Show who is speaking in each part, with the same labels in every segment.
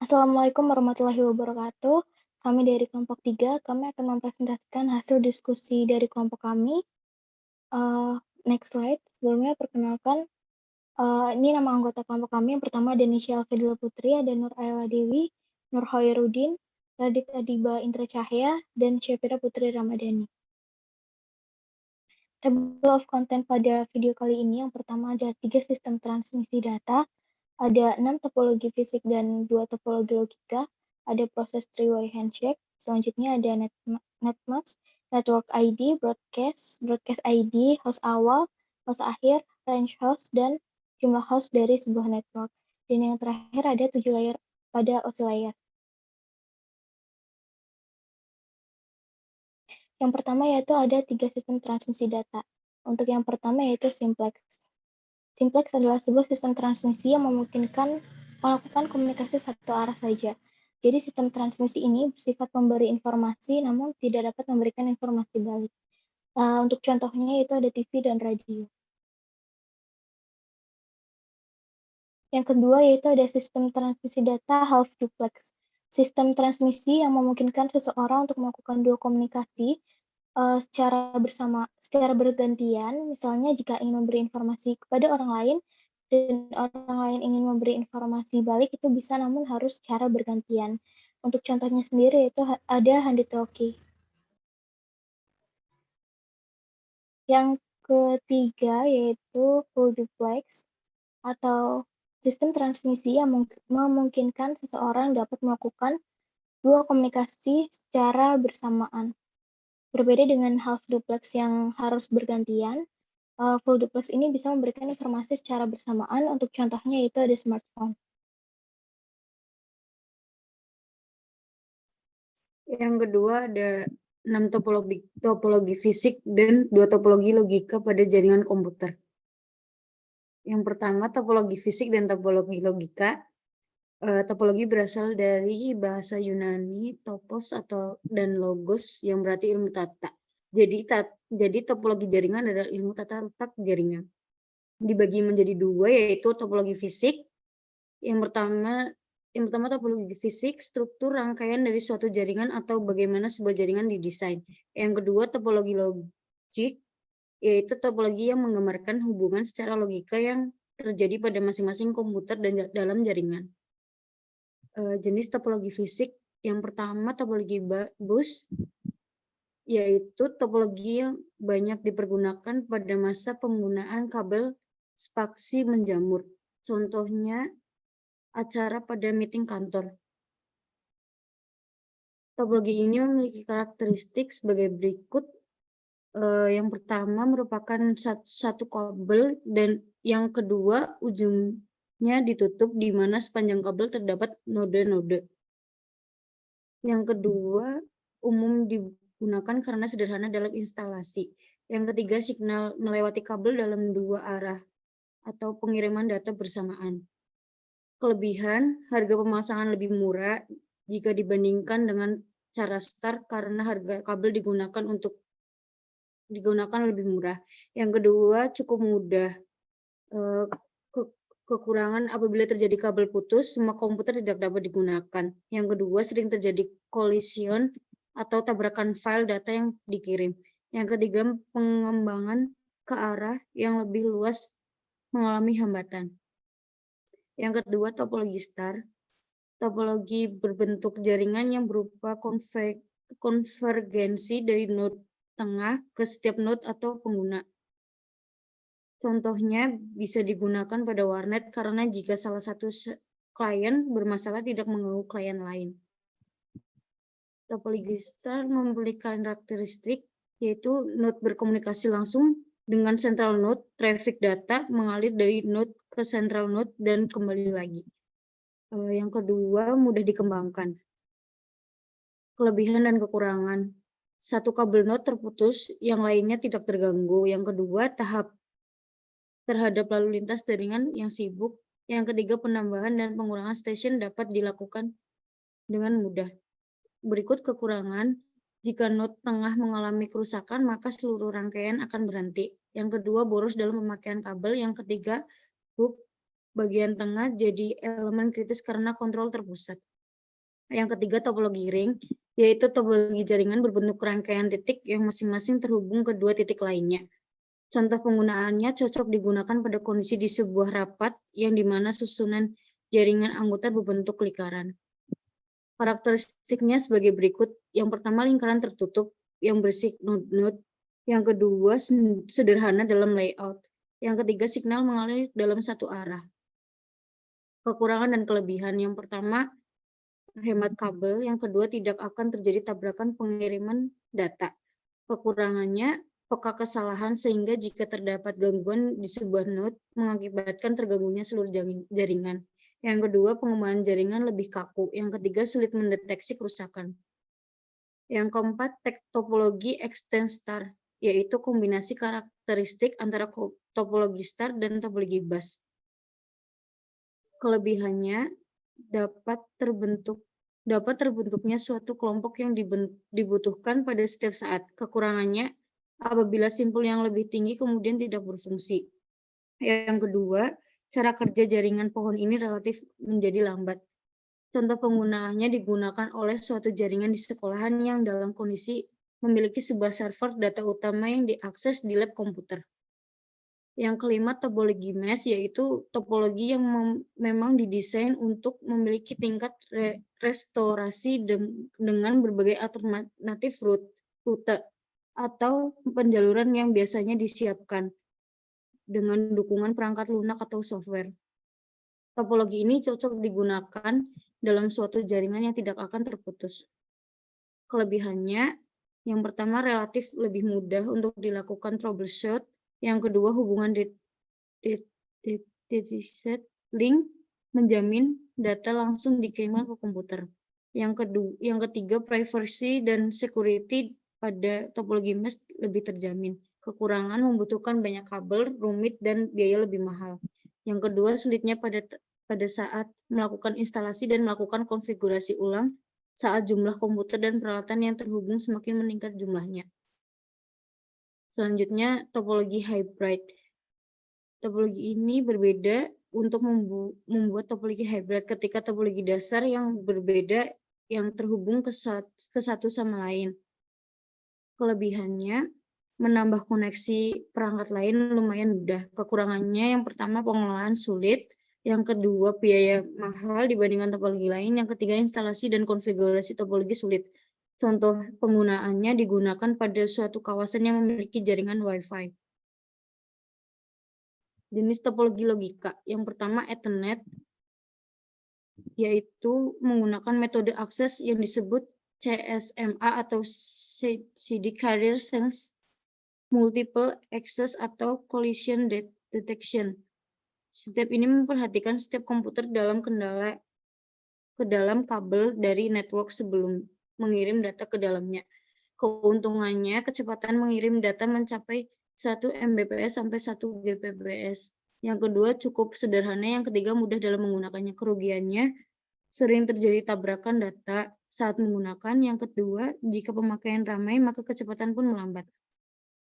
Speaker 1: Assalamualaikum warahmatullahi wabarakatuh. Kami dari kelompok 3, kami akan mempresentasikan hasil diskusi dari kelompok kami. Next slide. Sebelumnya perkenalkan, ini nama anggota kelompok kami. Yang pertama ada Nisha Alfedila Putri, ada Nur Ayla Dewi, Nur Hoirudin, Radit Adiba Intra Cahya, dan Syafira Putri Ramadhani. Table of content pada video kali ini, yang pertama ada 3 sistem transmisi data, ada 6 topologi fisik dan 2 topologi logika, ada proses three-way handshake, selanjutnya ada netmatch, network ID, broadcast ID, host awal, host akhir, range host, dan jumlah host dari sebuah network. Dan yang terakhir ada 7 layer pada OSI layer. Yang pertama yaitu ada 3 sistem transmisi data. Untuk yang pertama yaitu simplex. Simplex adalah sebuah sistem transmisi yang memungkinkan melakukan komunikasi satu arah saja. Jadi sistem transmisi ini bersifat memberi informasi namun tidak dapat memberikan informasi balik. Untuk contohnya itu ada TV dan radio. Yang kedua yaitu ada sistem transmisi data half duplex. Sistem transmisi yang memungkinkan seseorang untuk melakukan dua komunikasi secara bergantian, misalnya jika ingin memberi informasi kepada orang lain dan orang lain ingin memberi informasi balik itu bisa namun harus secara bergantian. Untuk contohnya sendiri itu ada handi talkie. Yang ketiga yaitu full duplex atau sistem transmisi yang memungkinkan seseorang dapat melakukan dua komunikasi secara bersamaan. Berbeda dengan half duplex yang harus bergantian, full duplex ini bisa memberikan informasi secara bersamaan. Untuk contohnya itu ada smartphone.
Speaker 2: Yang kedua ada 6 topologi fisik dan 2 topologi logika pada jaringan komputer. Yang pertama topologi fisik dan topologi logika. Topologi berasal dari bahasa Yunani topos dan logos yang berarti ilmu tata. Jadi topologi jaringan adalah ilmu tata letak jaringan. Dibagi menjadi dua yaitu topologi fisik. Yang pertama topologi fisik, struktur rangkaian dari suatu jaringan atau bagaimana sebuah jaringan didesain. Yang kedua topologi logik, yaitu topologi yang menggambarkan hubungan secara logika yang terjadi pada masing-masing komputer dan dalam jaringan. Jenis topologi fisik yang pertama topologi bus, yaitu topologi yang banyak dipergunakan pada masa penggunaan kabel spaksi menjamur. Contohnya acara pada meeting kantor. Topologi ini memiliki karakteristik sebagai berikut. Yang pertama merupakan satu kabel dan yang kedua ujungnya ditutup di mana sepanjang kabel terdapat node-node. Yang kedua umum digunakan karena sederhana dalam instalasi. Yang ketiga signal melewati kabel dalam dua arah atau pengiriman data bersamaan. Kelebihan, harga pemasangan lebih murah jika dibandingkan dengan cara star karena harga kabel digunakan lebih murah. Yang kedua, cukup mudah. Kekurangan apabila terjadi kabel putus, semua komputer tidak dapat digunakan. Yang kedua, sering terjadi collision atau tabrakan file data yang dikirim. Yang ketiga, pengembangan ke arah yang lebih luas mengalami hambatan. Yang kedua, topologi star. Topologi berbentuk jaringan yang berupa konvergensi dari node tengah ke setiap node atau pengguna. Contohnya bisa digunakan pada warnet karena jika salah satu klien bermasalah tidak mengganggu klien lain. Topologi star memberikan karakteristik yaitu node berkomunikasi langsung dengan central node, traffic data mengalir dari node ke central node dan kembali lagi. Yang kedua, mudah dikembangkan. Kelebihan dan kekurangan. Satu kabel node terputus, yang lainnya tidak terganggu. Yang kedua, terhadap lalu lintas jaringan yang sibuk. Yang ketiga, penambahan dan pengurangan stasiun dapat dilakukan dengan mudah. Berikut kekurangan, jika node tengah mengalami kerusakan, maka seluruh rangkaian akan berhenti. Yang kedua, boros dalam pemakaian kabel. Yang ketiga, hub bagian tengah jadi elemen kritis karena kontrol terpusat. Yang ketiga, topologi ring, yaitu topologi jaringan berbentuk rangkaian titik yang masing-masing terhubung ke dua titik lainnya. Contoh penggunaannya cocok digunakan pada kondisi di sebuah rapat yang dimana susunan jaringan anggota berbentuk lingkaran. Karakteristiknya sebagai berikut. Yang pertama, lingkaran tertutup yang bersih node-node. Yang kedua, sederhana dalam layout. Yang ketiga, signal mengalir dalam satu arah. Kekurangan dan kelebihan. Yang pertama, hemat kabel. Yang kedua, tidak akan terjadi tabrakan pengiriman data. Kekurangannya, peka kesalahan sehingga jika terdapat gangguan di sebuah node mengakibatkan terganggunya seluruh jaringan. Yang kedua, pengembangan jaringan lebih kaku. Yang ketiga, sulit mendeteksi kerusakan. Yang keempat, topologi extend star, yaitu kombinasi karakteristik antara topologi star dan topologi bus. Kelebihannya dapat terbentuknya suatu kelompok yang dibutuhkan pada setiap saat. Kekurangannya, apabila simpul yang lebih tinggi kemudian tidak berfungsi. Yang kedua, cara kerja jaringan pohon ini relatif menjadi lambat. Contoh penggunaannya digunakan oleh suatu jaringan di sekolahan yang dalam kondisi memiliki sebuah server data utama yang diakses di lab komputer. Yang kelima, topologi mesh, yaitu topologi yang memang didesain untuk memiliki tingkat restorasi dengan berbagai alternatif rute atau penjaluran yang biasanya disiapkan dengan dukungan perangkat lunak atau software. Topologi ini cocok digunakan dalam suatu jaringan yang tidak akan terputus. Kelebihannya, yang pertama relatif lebih mudah untuk dilakukan troubleshoot. Yang kedua, hubungan DTZ link menjamin data langsung dikirimkan ke komputer. Yang ketiga, privacy dan security pada topologi mesh lebih terjamin. Kekurangan membutuhkan banyak kabel, rumit, dan biaya lebih mahal. Yang kedua, sulitnya pada saat melakukan instalasi dan melakukan konfigurasi ulang saat jumlah komputer dan peralatan yang terhubung semakin meningkat jumlahnya. Selanjutnya, topologi hybrid. Topologi ini berbeda untuk membuat topologi hybrid ketika topologi dasar yang berbeda yang terhubung ke satu sama lain. Kelebihannya, menambah koneksi perangkat lain lumayan mudah. Kekurangannya, yang pertama, pengelolaan sulit. Yang kedua, biaya mahal dibandingkan topologi lain. Yang ketiga, instalasi dan konfigurasi topologi sulit. Contoh penggunaannya digunakan pada suatu kawasan yang memiliki jaringan Wi-Fi. Jenis topologi logika. Yang pertama, Ethernet, yaitu menggunakan metode akses yang disebut CSMA atau CD Carrier Sense Multiple Access atau Collision Detection. Step ini memperhatikan setiap komputer dalam ke dalam kabel dari network sebelum mengirim data ke dalamnya. Keuntungannya, kecepatan mengirim data mencapai 1 Mbps sampai 1 Gbps. Yang kedua, cukup sederhana. Yang ketiga, mudah dalam menggunakannya. Kerugiannya, sering terjadi tabrakan data saat menggunakan. Yang kedua, jika pemakaian ramai, maka kecepatan pun melambat.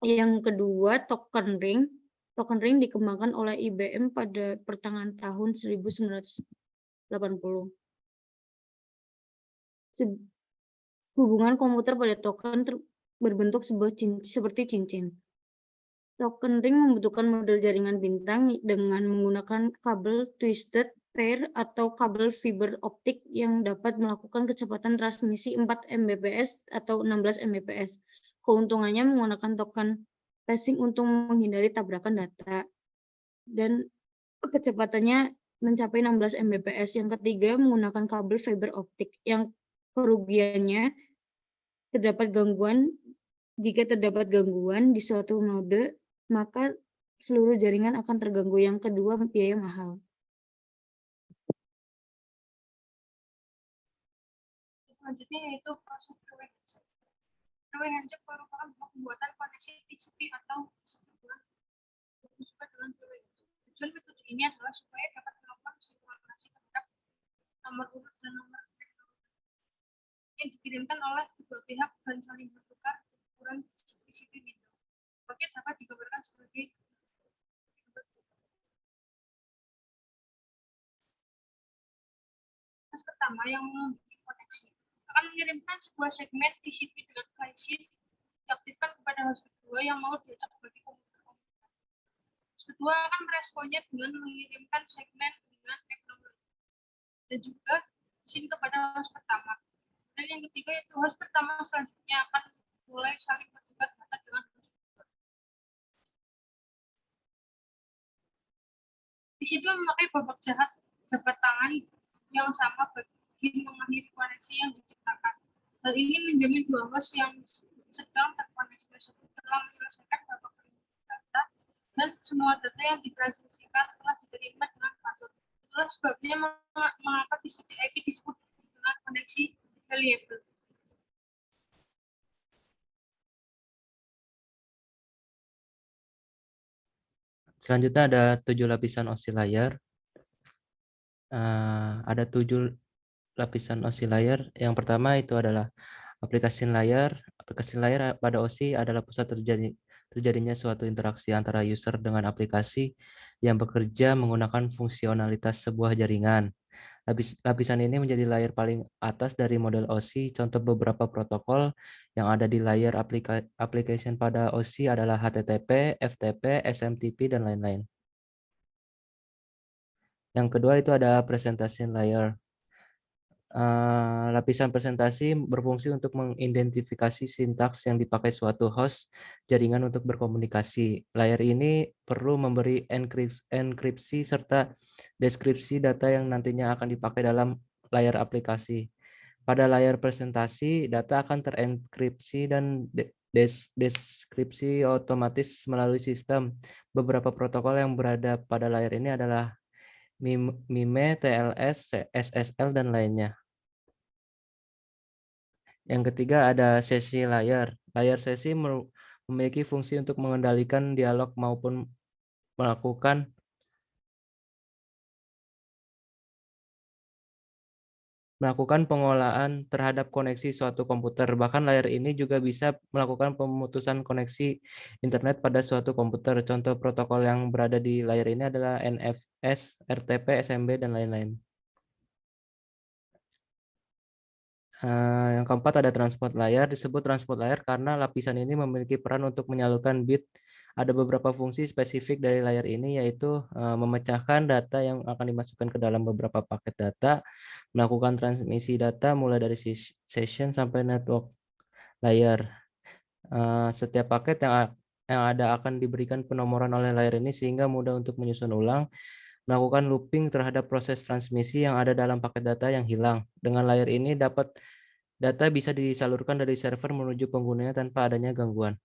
Speaker 2: Yang kedua, token ring. Token ring dikembangkan oleh IBM pada pertengahan tahun 1980. Hubungan komputer pada token berbentuk seperti cincin. Token ring membutuhkan model jaringan bintang dengan menggunakan kabel twisted pair atau kabel fiber optik yang dapat melakukan kecepatan transmisi 4 Mbps atau 16 Mbps. Keuntungannya menggunakan token passing untuk menghindari tabrakan data dan kecepatannya mencapai 16 Mbps. Yang ketiga, menggunakan kabel fiber optik. Yang kerugiannya, jika terdapat gangguan di suatu node, maka seluruh jaringan akan terganggu. Yang kedua, biaya mahal.
Speaker 3: Selanjutnya yaitu proses three-way handshake. Three-way handshake merupakan pembuatan koneksi TCP atau juga dengan three-way handshake. Tujuan metode ini adalah supaya dapat melakukan sinkronisasi terhadap nomor urut dan nomor yang dikirimkan oleh kedua pihak dan saling bertukar ukuran TCP window. Paket dapat digambarkan sebagai pertama yang memiliki koneksi. akan mengirimkan sebuah segmen TCP dengan client diaktifkan kepada host kedua yang mau diajak bagi komputer. Host kedua akan meresponnya dengan mengirimkan segmen dengan acknowledge dan juga izin kepada host pertama. Dan yang ketiga itu host pertama selanjutnya akan mulai saling bertukar data dengan host kedua. TCP memakai babak jabat tangan yang sama bagi mengakhiri koneksi yang diciptakan. Hal ini menjamin dua host yang sedang terkoneksi tersebut telah menyelesaikan babak pengirim data dan semua data yang ditransmisikan telah diterima dengan patut. Itulah sebabnya mengapa TCP/IP disebut dengan koneksi reliable.
Speaker 4: Selanjutnya ada 7 lapisan OSI layer. Ada 7 lapisan OSI layer. Yang pertama itu adalah application layer. Application layer pada OSI adalah pusat terjadinya suatu interaksi antara user dengan aplikasi yang bekerja menggunakan fungsionalitas sebuah jaringan. Lapisan ini menjadi layer paling atas dari model OSI. Contoh beberapa protokol yang ada di layer application pada OSI adalah HTTP, FTP, SMTP, dan lain-lain. Yang kedua itu ada presentation layer. Lapisan presentasi berfungsi untuk mengidentifikasi sintaks yang dipakai suatu host jaringan untuk berkomunikasi. Layer ini perlu memberi enkripsi serta deskripsi data yang nantinya akan dipakai dalam layar aplikasi. Pada layar presentasi, data akan terenkripsi dan deskripsi otomatis melalui sistem. Beberapa protokol yang berada pada layar ini adalah MIME, TLS, SSL, dan lainnya. Yang ketiga ada sesi layar. Layar sesi memiliki fungsi untuk mengendalikan dialog maupun melakukan pengolahan terhadap koneksi suatu komputer. Bahkan layar ini juga bisa melakukan pemutusan koneksi internet pada suatu komputer. Contoh protokol yang berada di layar ini adalah NFS, RTP, SMB, dan lain-lain. Yang keempat ada transport layer. Disebut transport layer karena lapisan ini memiliki peran untuk menyalurkan bit. Ada beberapa fungsi spesifik dari layar ini, yaitu memecahkan data yang akan dimasukkan ke dalam beberapa paket data, melakukan transmisi data mulai dari session sampai network layer. Setiap paket yang ada akan diberikan penomoran oleh layar ini sehingga mudah untuk menyusun ulang, melakukan looping terhadap proses transmisi yang ada dalam paket data yang hilang. Dengan layar ini data bisa disalurkan dari server menuju penggunanya tanpa adanya gangguan.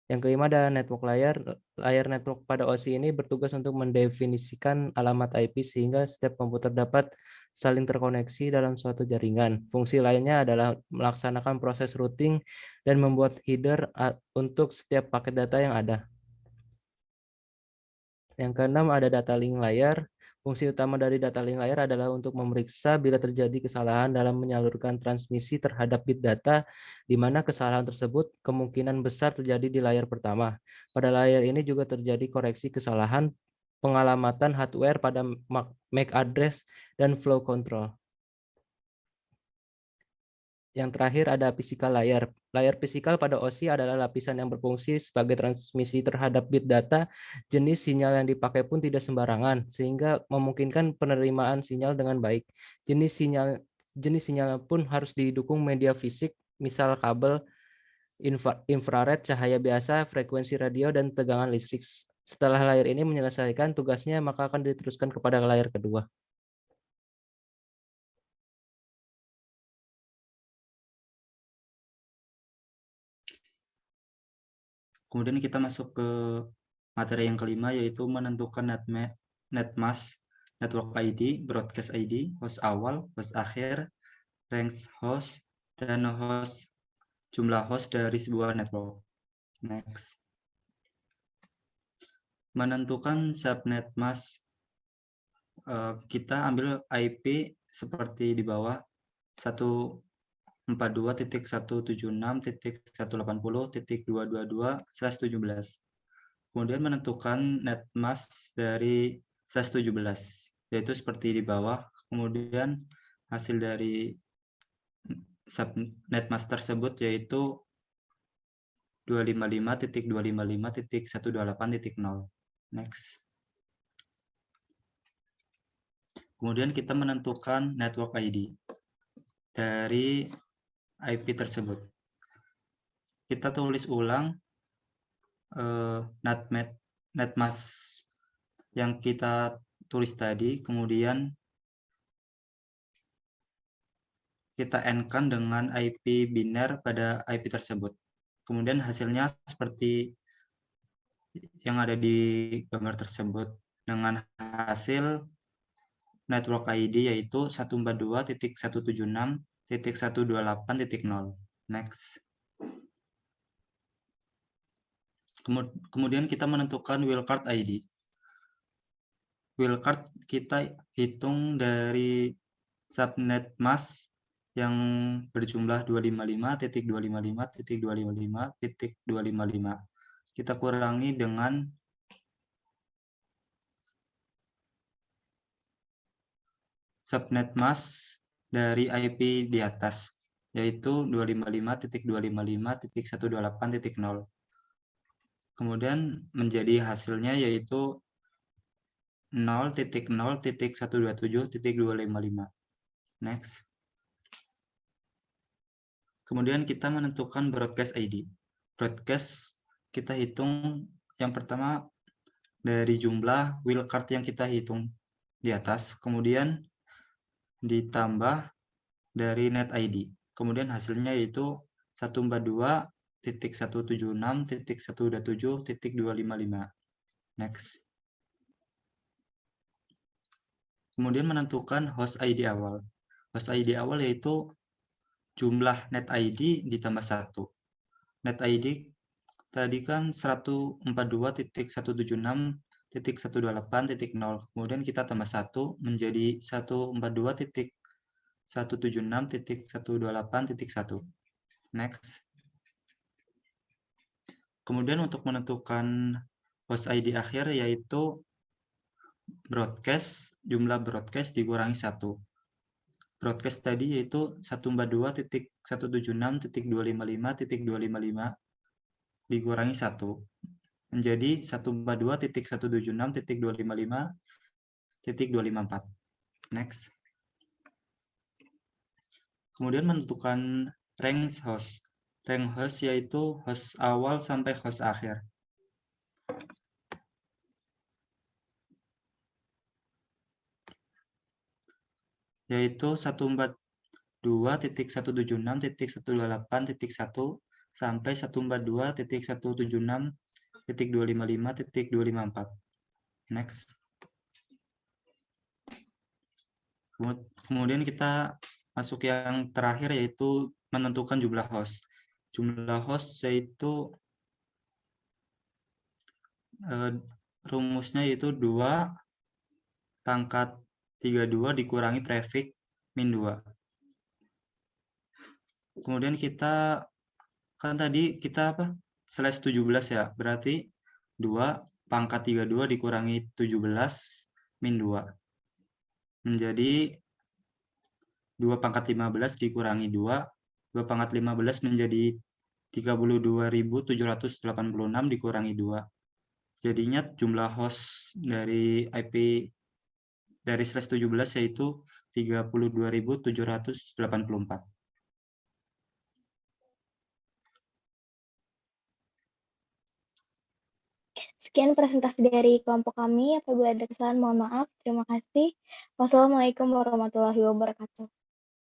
Speaker 4: Yang kelima ada network layer. Layar network pada OSI ini bertugas untuk mendefinisikan alamat IP sehingga setiap komputer dapat saling terkoneksi dalam suatu jaringan. Fungsi lainnya adalah melaksanakan proses routing dan membuat header untuk setiap paket data yang ada. Yang keenam ada data link layer. Fungsi utama dari data link layer adalah untuk memeriksa bila terjadi kesalahan dalam menyalurkan transmisi terhadap bit data, di mana kesalahan tersebut kemungkinan besar terjadi di layar pertama. Pada layar ini juga terjadi koreksi kesalahan, pengalamatan hardware pada MAC address, dan flow control. Yang terakhir ada physical layer. Layar fisikal pada OSI adalah lapisan yang berfungsi sebagai transmisi terhadap bit data. Jenis sinyal yang dipakai pun tidak sembarangan, sehingga memungkinkan penerimaan sinyal dengan baik. Jenis sinyal pun harus didukung media fisik, misal kabel, infrared, cahaya biasa, frekuensi radio, dan tegangan listrik. Setelah layar ini menyelesaikan tugasnya, maka akan diteruskan kepada layar kedua.
Speaker 5: Kemudian kita masuk ke materi yang kelima, yaitu menentukan netmask, network ID, broadcast ID, host awal, host akhir, range host, dan jumlah host dari sebuah network. Next. Menentukan subnet mask, kita ambil IP seperti di bawah 142.176.180.222/17. Kemudian menentukan netmask dari /17, yaitu seperti di bawah. Kemudian hasil dari subnet mask tersebut yaitu 255.255.128.0. Next. Kemudian kita menentukan network ID dari IP tersebut. Kita tulis ulang netmask yang kita tulis tadi, kemudian kita end-kan dengan IP biner pada IP tersebut. Kemudian hasilnya seperti yang ada di gambar tersebut dengan hasil network ID yaitu 142.176.128.0. Next. Kemudian kita menentukan wildcard ID. Wildcard kita hitung dari subnet mask yang berjumlah 255.255.255.255. Kita kurangi dengan subnet mask dari IP di atas, yaitu 255.255.128.0. Kemudian menjadi hasilnya yaitu 0.0.127.255. Next. Kemudian kita menentukan broadcast ID. Broadcast kita hitung yang pertama dari jumlah wildcard yang kita hitung di atas, kemudian ditambah dari net ID. Kemudian hasilnya yaitu 142.176.127.255. Next. Kemudian menentukan host ID awal. Host ID awal yaitu jumlah net ID ditambah 1. Net ID tadi kan 142.176.128.0. Kemudian kita tambah 1 menjadi 142.176.128.1. Next. Kemudian untuk menentukan host ID akhir yaitu broadcast, jumlah broadcast dikurangi 1. Broadcast tadi yaitu 142.176.255.255 dikurangi 1 menjadi 142.176.255.254. Next. Kemudian menentukan range host. Range host yaitu host awal sampai host akhir. Yaitu 142.176.128.1 sampai 142.176.255.254. Next. Kemudian kita masuk yang terakhir yaitu menentukan jumlah host. Jumlah host yaitu rumusnya yaitu 2 pangkat 32 dikurangi prefix min 2. Kemudian kita kan tadi kita slash 17 ya, berarti 2 pangkat 32 dikurangi 17 min 2 menjadi 2 pangkat 15 dikurangi 2 pangkat 15 menjadi 32.786 dikurangi 2. Jadinya jumlah host dari IP dari slash 17 yaitu 32.784.
Speaker 1: Sekian presentasi dari kelompok kami. Apabila ada kesalahan, mohon maaf. Terima kasih. Wassalamualaikum warahmatullahi wabarakatuh.